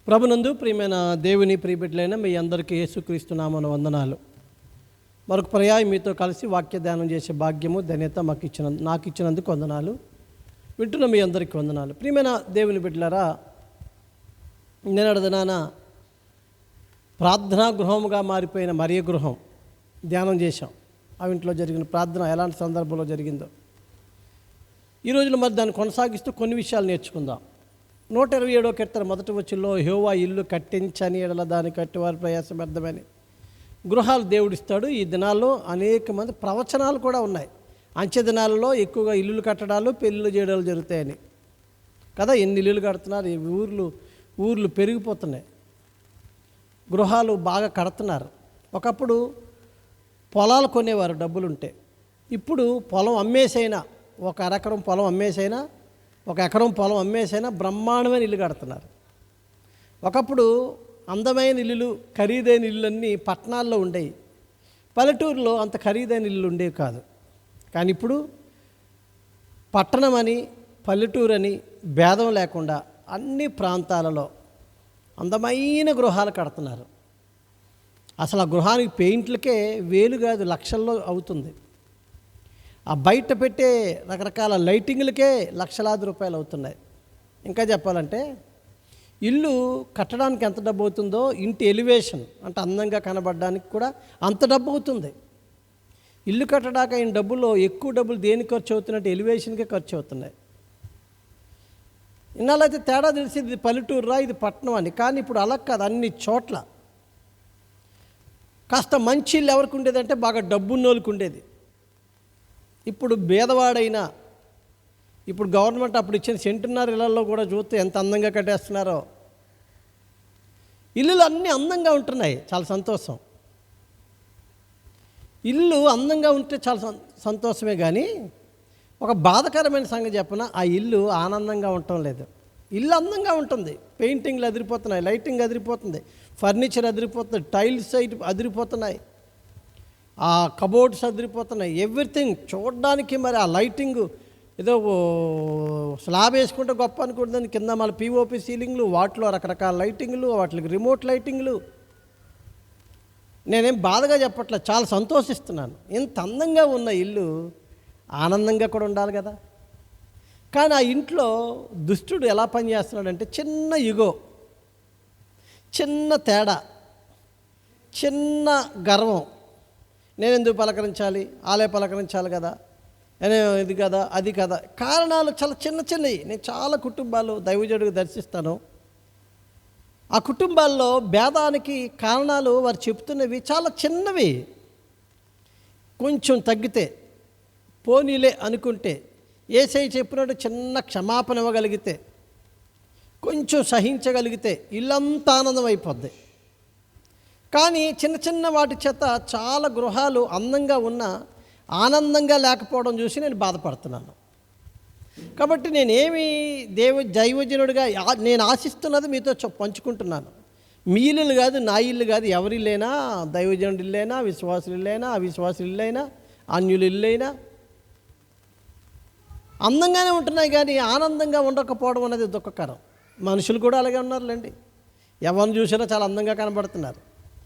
ప్రభునందు ప్రియమైన దేవుని ప్రియబిడ్డలైన మీ అందరికీ యేసుక్రీస్తు నామమున వందనాలు. మరొక పర్యాయం మీతో కలిసి వాక్య ధ్యానం చేసే భాగ్యము ధన్యత నాకు ఇచ్చినందుకు వందనాలు. వింటున్న మీ అందరికీ వందనాలు. ప్రియమైన దేవుని బిడ్డలారా, నిన్నటి దినాన ప్రార్థనా గృహముగా మారిపోయిన మరియ గృహం ధ్యానం చేశాం. ఆ ఇంట్లో జరిగిన ప్రార్థన ఎలాంటి సందర్భంలో జరిగిందో ఈ రోజులో మరి దాన్ని కొనసాగిస్తూ కొన్ని విషయాలు నేర్చుకుందాం. 127వ కీర్తన మొదటి వచనంలో యెహోవా ఇల్లు కట్టించని ఎడల దాన్ని కట్టివారి ప్రయాసం వ్యర్థమని. గృహాలు దేవుడిస్తాడు. ఈ దినాల్లో అనేక మంది ప్రవచనాలు కూడా ఉన్నాయి. అంచె దినాలలో ఎక్కువగా ఇల్లులు కట్టడాలు, పెళ్ళిళ్ళు చేయడాలు జరుగుతాయని కదా. ఎన్ని ఇల్లులు కడుతున్నారు, ఈ ఊర్లు పెరిగిపోతున్నాయి, గృహాలు బాగా కడుతున్నారు. ఒకప్పుడు పొలాలు కొనేవారు డబ్బులుంటే. ఇప్పుడు పొలం అమ్మేసైనా, ఒక అరెకరం పొలం అమ్మేసైనా, ఒక ఎకరం పొలం అమ్మేసైనా బ్రహ్మాండమైన ఇల్లు కడుతున్నారు. ఒకప్పుడు అందమైన ఇల్లులు, ఖరీదైన ఇళ్ళన్నీ పట్టణాల్లో ఉండేవి. పల్లెటూరులో అంత ఖరీదైన ఇల్లు ఉండేవి కాదు. కానీ ఇప్పుడు పట్టణం అని, పల్లెటూరు అని భేదం లేకుండా అన్ని ప్రాంతాలలో అందమైన గృహాలు కడుతున్నారు. అసలు ఆ గృహానికి పెయింట్లకే వేలు కాదు లక్షల్లో అవుతుంది. ఆ బయట పెట్టే రకరకాల లైటింగ్లకే లక్షలాది రూపాయలు అవుతున్నాయి. ఇంకా చెప్పాలంటే ఇల్లు కట్టడానికి ఎంత డబ్బు అవుతుందో, ఇంటి ఎలివేషన్ అంటే అందంగా కనబడడానికి కూడా అంత డబ్బు అవుతుంది. ఇల్లు కట్టడానికి అయిన డబ్బులో ఎక్కువ డబ్బులు దేనికి ఖర్చు అవుతున్నట్టు ఎలివేషన్కే ఖర్చు అవుతున్నాయి. ఇన్నాళ్ళైతే తేడా తెలిసింది, ఇది పల్లెటూరురా, ఇది పట్టణం అని. కానీ ఇప్పుడు అలా కాదు. అన్ని చోట్ల కాస్త మంచి ఇల్లు ఎవరికి ఉండేదంటే బాగా డబ్బున్నోళ్ళకి ఉండేది. ఇప్పుడు భేదవాడైనా, ఇప్పుడు గవర్నమెంట్ అప్పుడు ఇచ్చిన సెంటున్నర ఇళ్లలో కూడా చూస్తే ఎంత అందంగా కట్టేస్తున్నారో. ఇల్లులు అన్నీ అందంగా ఉంటున్నాయి, చాలా సంతోషం. ఇల్లు అందంగా ఉంటే చాలా సంతోషమే. కానీ ఒక బాధకరమైన సంగతి చెప్పనా, ఆ ఇల్లు ఆనందంగా ఉండటం లేదు. ఇల్లు అందంగా ఉంటుంది, పెయింటింగ్లు అదిరిపోతున్నాయి, లైటింగ్ అదిరిపోతుంది, ఫర్నిచర్ అదిరిపోతుంది, టైల్స్ అదిరిపోతున్నాయి, ఆ కబోర్డ్స్ అదిరిపోతున్నాయి, ఎవ్రీథింగ్ చూడడానికి. మరి ఆ లైటింగ్ ఏదో స్లాబ్ వేసుకుంటే గొప్ప అనుకుంటుంది, కింద మళ్ళీ పిఓపి సీలింగ్లు, వాటిలో రకరకాల లైటింగ్లు, వాటికి రిమోట్ లైటింగ్లు. నేనేం బాధగా చెప్పట్లే, చాలా సంతోషిస్తున్నాను. ఇంత అందంగా ఉన్న ఇల్లు ఆనందంగా కూడా ఉండాలి కదా. కానీ ఆ ఇంట్లో దుష్టుడు ఎలా పనిచేస్తున్నాడంటే, చిన్న ఇగో, చిన్న తేడా, చిన్న గర్వం, నేను ఎందుకు పలకరించాలి, ఆలే పలకరించాలి కదా, ఇది కదా, అది కదా. కారణాలు చాలా చిన్నవి. నేను చాలా కుటుంబాలు దైవజనుడిగా దర్శిస్తాను. ఆ కుటుంబాల్లో భేదానికి కారణాలు వారు చెప్తున్నవి చాలా చిన్నవి. కొంచెం తగ్గితే, పోనీలే అనుకుంటే, యేసయ్య చెప్పినట్టు చిన్న క్షమాపణ ఇవ్వగలిగితే, కొంచెం సహించగలిగితే ఇల్లంతా ఆనందం అయిపోద్ది. కానీ చిన్న వాటి చేత చాలా గృహాలు అందంగా ఉన్నా ఆనందంగా లేకపోవడం చూసి నేను బాధపడుతున్నాను. కాబట్టి నేనేమి దైవజనుడిగా నేను ఆశిస్తున్నది మీతో పంచుకుంటున్నాను. మీ ఇల్లు కాదు, నా ఇల్లు కాదు, ఎవరి ఇల్లైనా, దైవజనుడి ఇల్లైనా, విశ్వాసులు ఇల్లైనా, అవిశ్వాసులు ఇల్లైనా, అన్యులు ఇల్లైనా అందంగానే ఉంటున్నాయి. కానీ ఆనందంగా ఉండకపోవడం అనేది దుఃఖకరం. మనుషులు కూడా అలాగే ఉన్నారులేండి. ఎవరిని చూసినా చాలా అందంగా కనబడుతున్నారు,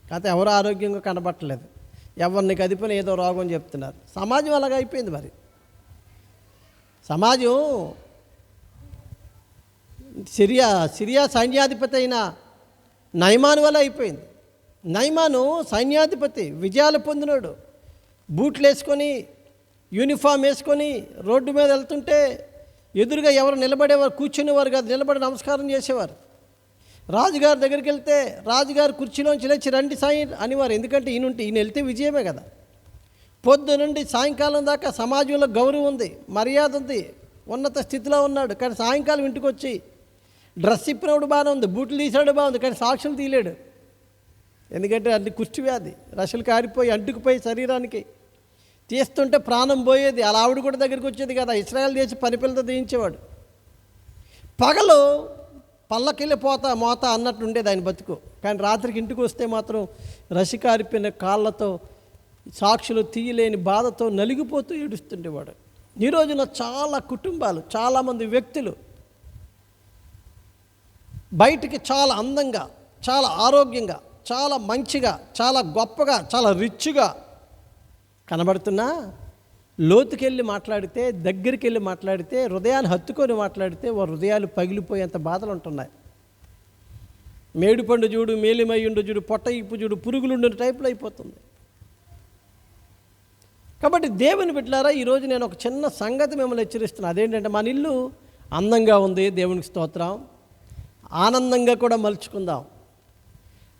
కాకపోతే ఎవరు ఆరోగ్యంగా కనబడట్లేదు. ఎవరిని కదిపిన ఏదో రోగం చెప్తున్నారు. సమాజం అలాగ అయిపోయింది. మరి సమాజం సిరియా సైన్యాధిపతి అయిన నయమాను వల్ల అయిపోయింది. నయమాను సైన్యాధిపతి, విజయాలు పొందినాడు. బూట్లు వేసుకొని, యూనిఫామ్ వేసుకొని రోడ్డు మీద వెళ్తుంటే ఎదురుగా ఎవరు నిలబడేవారు, కూర్చునేవారు కాదు, నిలబడి నమస్కారం చేసేవారు. రాజుగారి దగ్గరికి వెళ్తే రాజుగారు కుర్చీలోంచి లేచి రండి సాయి అనేవారు. ఎందుకంటే ఈయన వెళ్తే విజయమే కదా. పొద్దు నుండి సాయంకాలం దాకా సమాజంలో గౌరవం ఉంది, మర్యాద ఉంది, ఉన్నత స్థితిలో ఉన్నాడు. కానీ సాయంకాలం ఇంటికి వచ్చి డ్రెస్ ఇప్పినప్పుడు బాగానే ఉంది, బూట్లు తీసాడు బాగుంది, కానీ సాక్షులు తీయలేడు. ఎందుకంటే అన్ని కుష్టి వ్యాధి, రసలు కారిపోయి అంటుకుపోయి శరీరానికి తీస్తుంటే ప్రాణం పోయేది. అలా ఆవిడ కూడా దగ్గరికి వచ్చేది కదా. ఇశ్రాయేల్ చేసి పనిపిల్లతో తీయించేవాడు. పగలు పల్లకెళ్ళి మోత అన్నట్టు ఉండేది ఆయన బతుకు. కానీ రాత్రికి ఇంటికి వస్తే మాత్రం రసికారిపోయిన కాళ్ళతో, సాక్షులు తీయలేని బాధతో నలిగిపోతూ ఏడుస్తుండేవాడు. ఈ రోజున చాలా కుటుంబాలు, చాలామంది వ్యక్తులు బయటికి చాలా అందంగా, చాలా ఆరోగ్యంగా, చాలా మంచిగా, చాలా గొప్పగా, చాలా రిచ్గా కనబడుతున్నా లోతుకెళ్ళి మాట్లాడితే, దగ్గరికి వెళ్ళి మాట్లాడితే, హృదయాన్ని హత్తుకొని మాట్లాడితే వారి హృదయాలు పగిలిపోయేంత బాధలు ఉంటున్నాయి. మేడిపండు చూడు, మేలిమయ్యుండు చూడు, పొట్ట ఇప్పు చూడు, పురుగులుండు టైపులో అయిపోతుంది. కాబట్టి దేవుని బిడ్డలారా, ఈరోజు నేను ఒక చిన్న సంగతి మిమ్మల్ని హెచ్చరిస్తున్నాను. అదేంటంటే, మన ఇల్లు అందంగా ఉంది, దేవునికి స్తోత్రం. ఆనందంగా కూడా మలుచుకుందాం,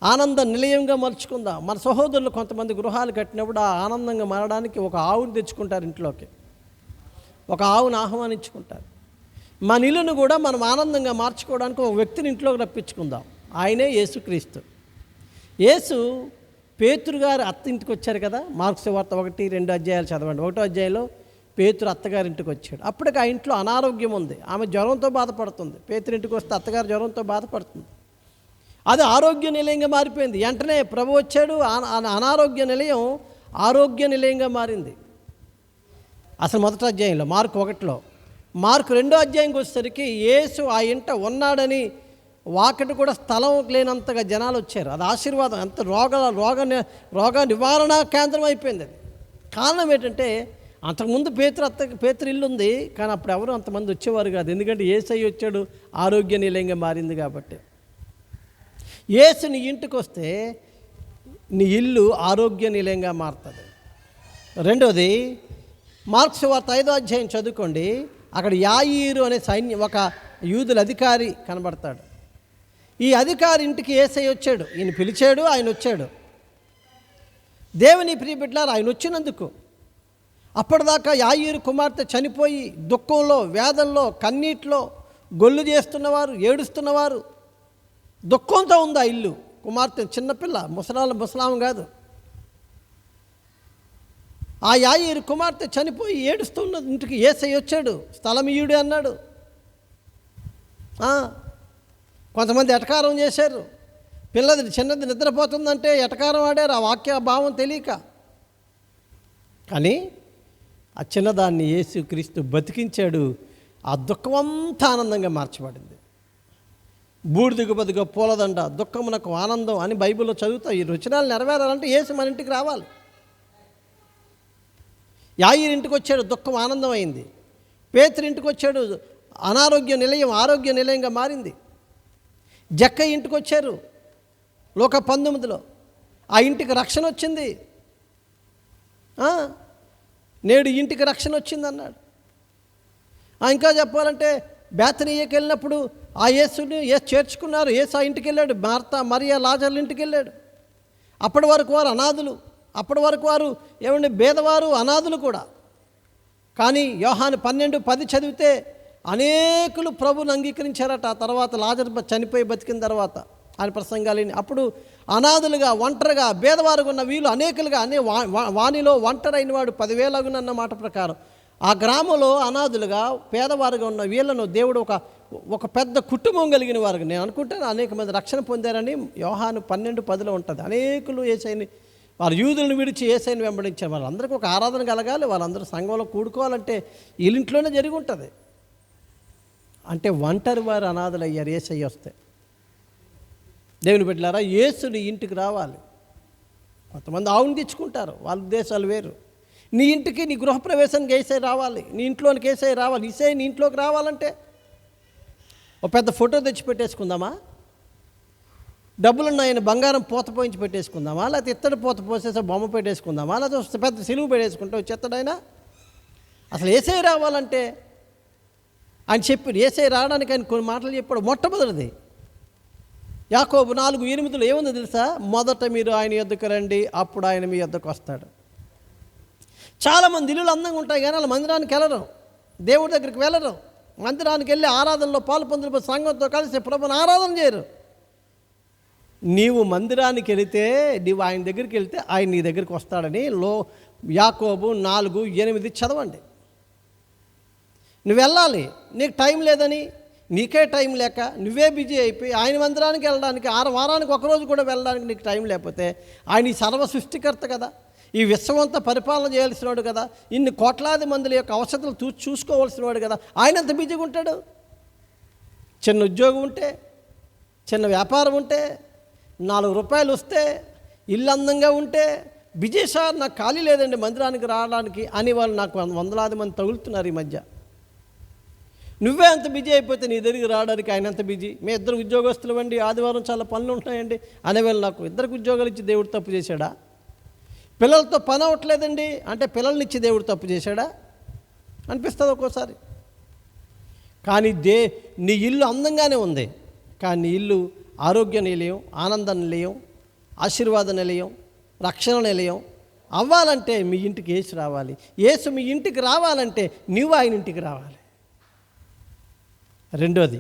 ఆనంద నిలయంగా మలుచుకుందాం. మన సహోదరులు కొంతమంది గృహాలు కట్టినప్పుడు ఆ ఆనందంగా మారడానికి ఒక ఆవుని తెచ్చుకుంటారు ఇంట్లోకి, ఒక ఆవును ఆహ్వానించుకుంటారు. మన ఇల్లును కూడా మనం ఆనందంగా మార్చుకోవడానికి ఒక వ్యక్తిని ఇంట్లోకి రప్పించుకుందాం. ఆయనే యేసుక్రీస్తు. యేసు పేతురు గారు అత్త ఇంటికి వచ్చారు కదా. మార్కు సువార్త 1-2 అధ్యాయాలు చదవండి. 1వ అధ్యాయంలో పేతురు అత్తగారింటికి వచ్చాడు. అప్పటికి ఆ ఇంట్లో అనారోగ్యం ఉంది, ఆమె జ్వరంతో బాధపడుతుంది. పేతురు ఇంటికి వస్తే అత్తగారు జ్వరంతో బాధపడుతుంది. అది ఆరోగ్య నిలయంగా మారిపోయింది. వెంటనే ప్రభు వచ్చాడు, అనారోగ్య నిలయం ఆరోగ్య నిలయంగా మారింది. అసలు మొదటి అధ్యాయంలో మార్కు 1లో, మార్కు 2వ అధ్యాయంకి వచ్చేసరికి యేసు ఆ ఇంట ఉన్నాడని వాకటి కూడా స్థలం లేనంతగా జనాలు వచ్చారు. అది ఆశీర్వాదం. అంత రోగ నివారణ కేంద్రం అయిపోయింది. అది కారణం ఏంటంటే, అంతకుముందు పేతురు ఇల్లు ఉంది, కానీ అప్పుడు ఎవరు అంతమంది వచ్చేవారు కాదు. ఎందుకంటే యేసయ్య వచ్చాడు, ఆరోగ్య నిలయంగా మారింది కాబట్టి. యేసు నీ ఇంటికి వస్తే నీ ఇల్లు ఆరోగ్య నిలయంగా మారుతుంది. రెండోది, మార్కు సువార్త 5వ అధ్యాయం చదువుకోండి. అక్కడ యాయీరు అనే ఒక యూదుల అధికారి కనబడతాడు. ఈ అధికారి ఇంటికి యేసయ్య వచ్చాడు. ఈయన పిలిచాడు, ఆయన వచ్చాడు. దేవుని ప్రియ బిడ్డలారా, ఆయన వచ్చినందుకు అప్పటిదాకా యాయీరు కుమార్తె చనిపోయి దుఃఖంలో, వేదనలో, కన్నీటిలో గొల్లు చేస్తున్నవారు, ఏడుస్తున్నవారు, దుఃఖంతో ఉంది ఆ ఇల్లు. కుమార్తె చిన్నపిల్ల, ముసలాం కాదు. ఆ యాయీరు కుమార్తె చనిపోయి ఏడుస్తున్న ఇంటికి యేసయ్య వచ్చాడు. స్థలమియుడే అన్నాడు. కొంతమంది ఎటకారం చేశారు. చిన్నది నిద్రపోతుందంటే ఎటకారం ఆడారు, ఆ వాక్య భావం తెలియక. కానీ ఆ చిన్నదాన్ని యేసుక్రీస్తు బతికించాడు. ఆ దుఃఖమంతా ఆనందంగా మార్చబడింది. బూడిదకు బదుగా పూలదండ, దుఃఖమునకు ఆనందం అని బైబిల్లో చదువుతా. ఈ వచనాలు నెరవేరాలంటే యేసు మన ఇంటికి రావాలి. యాయీరు ఇంటికి వచ్చాడు, దుఃఖం ఆనందం అయింది. పేతురు ఇంటికి వచ్చాడు, అనారోగ్య నిలయం ఆరోగ్య నిలయంగా మారింది. జక్కయ్య ఇంటికి వచ్చారు లోక 19లో, ఆ ఇంటికి రక్షణ వచ్చింది. నేడు ఇంటికి రక్షణ వచ్చింది అన్నాడు. ఇంకా చెప్పాలంటే బేతనీయకి వెళ్ళినప్పుడు ఆ యేసుని చేర్చుకున్నారు. యేసు ఆ ఇంటికి వెళ్ళాడు. మార్తా, మరియా, లాజర్ల ఇంటికి వెళ్ళాడు. అప్పటి వరకు వారు అనాథులు, అప్పటి వరకు వారు బేదవారు, అనాథులు కూడా. కానీ యోహాను 12:10 చదివితే అనేకులు ప్రభుని అంగీకరించారట. ఆ తర్వాత లాజరు చనిపోయి బతికిన తర్వాత ఆయన ప్రసంగాలని, అప్పుడు అనాథులుగా, ఒంటరిగా, బేదవారుగా ఉన్న వీళ్ళు అనేకులుగా, వానిలో ఒంటరైన వాడు 10,000 అగునన్న మాట ప్రకారం ఆ గ్రామంలో అనాథులుగా, పేదవారుగా ఉన్న వీళ్ళను దేవుడు ఒక పెద్ద కుటుంబం కలిగిన వారు, నేను అనుకుంటాను అనేక మంది రక్షణ పొందారని యోహాను 12:10లో ఉంటుంది. అనేకులు యేసయ్యని, వారు యూదులను విడిచి యేసయ్యని వెంబడించారు. వాళ్ళందరికీ ఒక ఆరాధన కలగాలి, వాళ్ళందరూ సంఘంలో కూడుకోవాలంటే వీళ్ళింట్లోనే జరిగి ఉంటుంది. అంటే ఒంటరి వారు అనాథలు అయ్యారు యేసయ్య వస్తే. దేవుని బిడ్డలారా, యేసుని ఇంటికి రావాలి. కొంతమంది ఆవుని తెచ్చుకుంటారు, వాళ్ళ ఉద్దేశాలు వేరు. నీ ఇంటికి, నీ గృహప్రవేశానికి యేసయ్య రావాలి, నీ ఇంట్లోనికి యేసయ్య రావాలి. యేసయ్య నీ ఇంట్లోకి రావాలంటే ఒక పెద్ద ఫోటో తెచ్చి పెట్టేసుకుందామా? డబ్బులున్నాయని బంగారం పోత పోయించి పెట్టేసుకుందామా? లేకపోతే ఇత్తడి పోత పోసేసి బొమ్మ పెట్టేసుకుందామా? లేకపోతే పెద్ద సిలువు పెట్టేసుకుంటే వచ్చేస్తాడైనా? అసలు యేసయ్య రావాలంటే ఆయన చెప్పాడు. యేసయ్య రావడానికి ఆయన కొన్ని మాటలు చెప్పాడు. మొట్టమొదటిది యాకోబు 4:8 ఏముందో తెలుసా? మొదట మీరు ఆయన యొద్దకు రండి, అప్పుడు ఆయన మీ యొద్దకు వస్తాడు. చాలామంది ఇల్లులు అందంగా ఉంటాయి కానీ వాళ్ళు మందిరానికి వెళ్ళరు, దేవుడి దగ్గరికి వెళ్ళరు. మందిరానికి వెళ్ళి ఆరాధనలో పాలు పొందిన సంఘంతో కలిసి ప్రభుని ఆరాధన చేయరు. నీవు మందిరానికి వెళితే, నీవు ఆయన దగ్గరికి వెళితే ఆయన నీ దగ్గరికి వస్తాడని యాకోబు 4:8 చదవండి. నువ్వు వెళ్ళాలి, నీకు టైం లేదని, నీకే టైం లేక నువ్వే బిజీ అయిపోయి ఆయన మందిరానికి వెళ్ళడానికి, వారానికి ఒకరోజు కూడా వెళ్ళడానికి నీకు టైం లేకపోతే, ఆయన ఈ సర్వ సృష్టికర్త కదా, ఈ విశ్వమంతా పరిపాలన చేయాల్సిన వాడు కదా, ఇన్ని కోట్లాది మంది యొక్క అవసరాలు చూసుకోవాల్సిన వాడు కదా, ఆయన ఎంత బిజీగా ఉంటాడు. చిన్న ఉద్యోగం ఉంటే, చిన్న వ్యాపారం ఉంటే, 4 రూపాయలు వస్తే, ఇల్లు అందంగా ఉంటే, బిజీ సార్ నాకు ఖాళీ లేదండి మందిరానికి రావడానికి అని వాళ్ళు నాకు వందలాది మంది తగులుతున్నారు ఈ మధ్య. నువ్వే అంత బిజీ అయిపోతే నీ దగ్గరికి రావడానికి ఆయన అంత బిజీ. మీ ఇద్దరు ఉద్యోగస్తులు అండి, ఆదివారం చాలా పనులు ఉంటాయండి అనేవాళ్ళు. నాకు ఇద్దరికి ఉద్యోగాలు ఇచ్చి దేవుడు తప్పు చేశాడా? పిల్లలతో పని అవ్వట్లేదండి అంటే పిల్లల్ని ఇచ్చి దేవుడు తప్పు చేశాడా అనిపిస్తుంది ఒక్కోసారి. కానీ నీ ఇల్లు అందంగానే ఉంది, కానీ నీ ఇల్లు ఆరోగ్య నిలయం, ఆనంద నిలయం, ఆశీర్వాద నిలయం, రక్షణ నిలయం అవ్వాలంటే మీ ఇంటికి యేసు రావాలి. యేసు మీ ఇంటికి రావాలంటే నువ్వు ఆయన ఇంటికి రావాలి. రెండోది,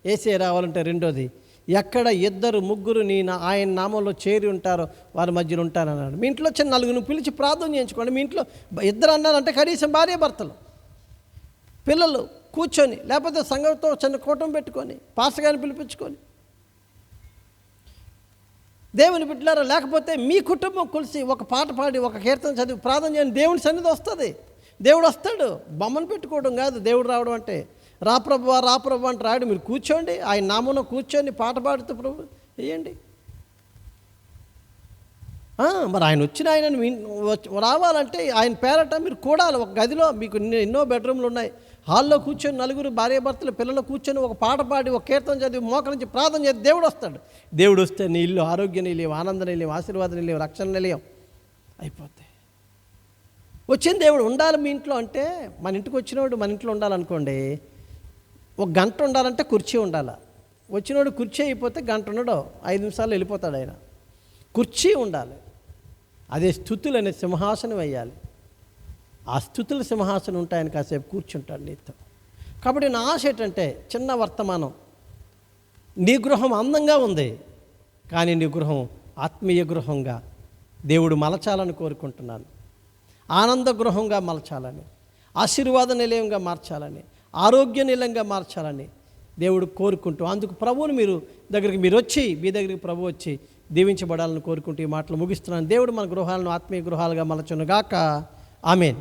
యేసే రావాలంటే రెండోది, ఎక్కడ 2, 3 ఆయన నామంలో చేరి ఉంటారో వారి మధ్యలో ఉంటారన్నాడు. మీ ఇంట్లో చిన్న 4 పిలిచి ప్రార్థన చేయించుకోండి. మీ ఇంట్లో 2 అన్నారంటే కనీసం భార్య భర్తలు, పిల్లలు కూర్చొని, లేకపోతే సంఘంతో చిన్న కూటం పెట్టుకొని, పాస్టర్ గారిని పిలిపించుకొని, దేవుని బిడ్డలారా, లేకపోతే మీ కుటుంబం కలిసి ఒక పాట పాడి, ఒక కీర్తన చదివి ప్రార్థన చేయండి. దేవుని సన్నిధి వస్తుంది. దేవుడు వస్తాడు. బొమ్మను పెట్టుకోవడం కాదు దేవుడు రావడం అంటే. రా ప్రభువా రా ప్రభు అంటే రాడు. మీరు కూర్చోండి, ఆయన నామంలో కూర్చొని పాట పాడుతూ ప్రభు వేయండి. మరి ఆయన వచ్చిన ఆయనని రావాలంటే ఆయన పేరట మీరు కూడాలి. ఒక గదిలో మీకు ఎన్నో బెడ్రూమ్లు ఉన్నాయి, హాల్లో కూర్చొని 4 భార్యాభర్తలు పిల్లలు కూర్చొని ఒక పాట పాడి, ఒక కీర్తన చదివి, మోకరించి ప్రార్థన చేసి దేవుడు వస్తాడు. దేవుడు వస్తే నీ ఇల్లు ఆరోగ్య నిలయం, ఆనంద నిలయం, ఆశీర్వాద నిలయం, రక్షణ నిలయం అయిపోతాయి. వచ్చిన దేవుడు ఉండాలి మీ ఇంట్లో అంటే, మన ఇంటికి వచ్చినవాడు మన ఇంట్లో ఉండాలనుకోండి, 1 గంట ఉండాలంటే కుర్చీ ఉండాలి. వచ్చినోడు కుర్చీ అయిపోతే గంట ఉండడు, 5 నిమిషాల్లో వెళ్ళిపోతాడు ఆయన. కుర్చీ ఉండాలి. అదే స్తుతులు అనే సింహాసనం వేయాలి. ఆ స్తుతుల సింహాసనం ఉంటాయని కాసేపు కూర్చుంటాడు నీతో. కాబట్టి నా ఆశ ఏంటంటే, చిన్న వర్తమానం, నీ గృహం అందంగా ఉంది, కానీ నీ గృహం ఆత్మీయ గృహంగా దేవుడు మలచాలని కోరుకుంటున్నాను. ఆనంద గృహంగా మలచాలని, ఆశీర్వాద నిలయంగా మార్చాలని, ఆరోగ్య నిలయంగా మార్చాలని దేవుడు కోరుకుంటూ, అందుకు ప్రభువుని మీరు వచ్చి మీ దగ్గరికి ప్రభు వచ్చి దీవించబడాలని కోరుకుంటూ ఈ మాటలు ముగిస్తున్నాను. దేవుడు మన గృహాలను ఆత్మీయ గృహాలుగా మలచునుగాక. ఆమేన్.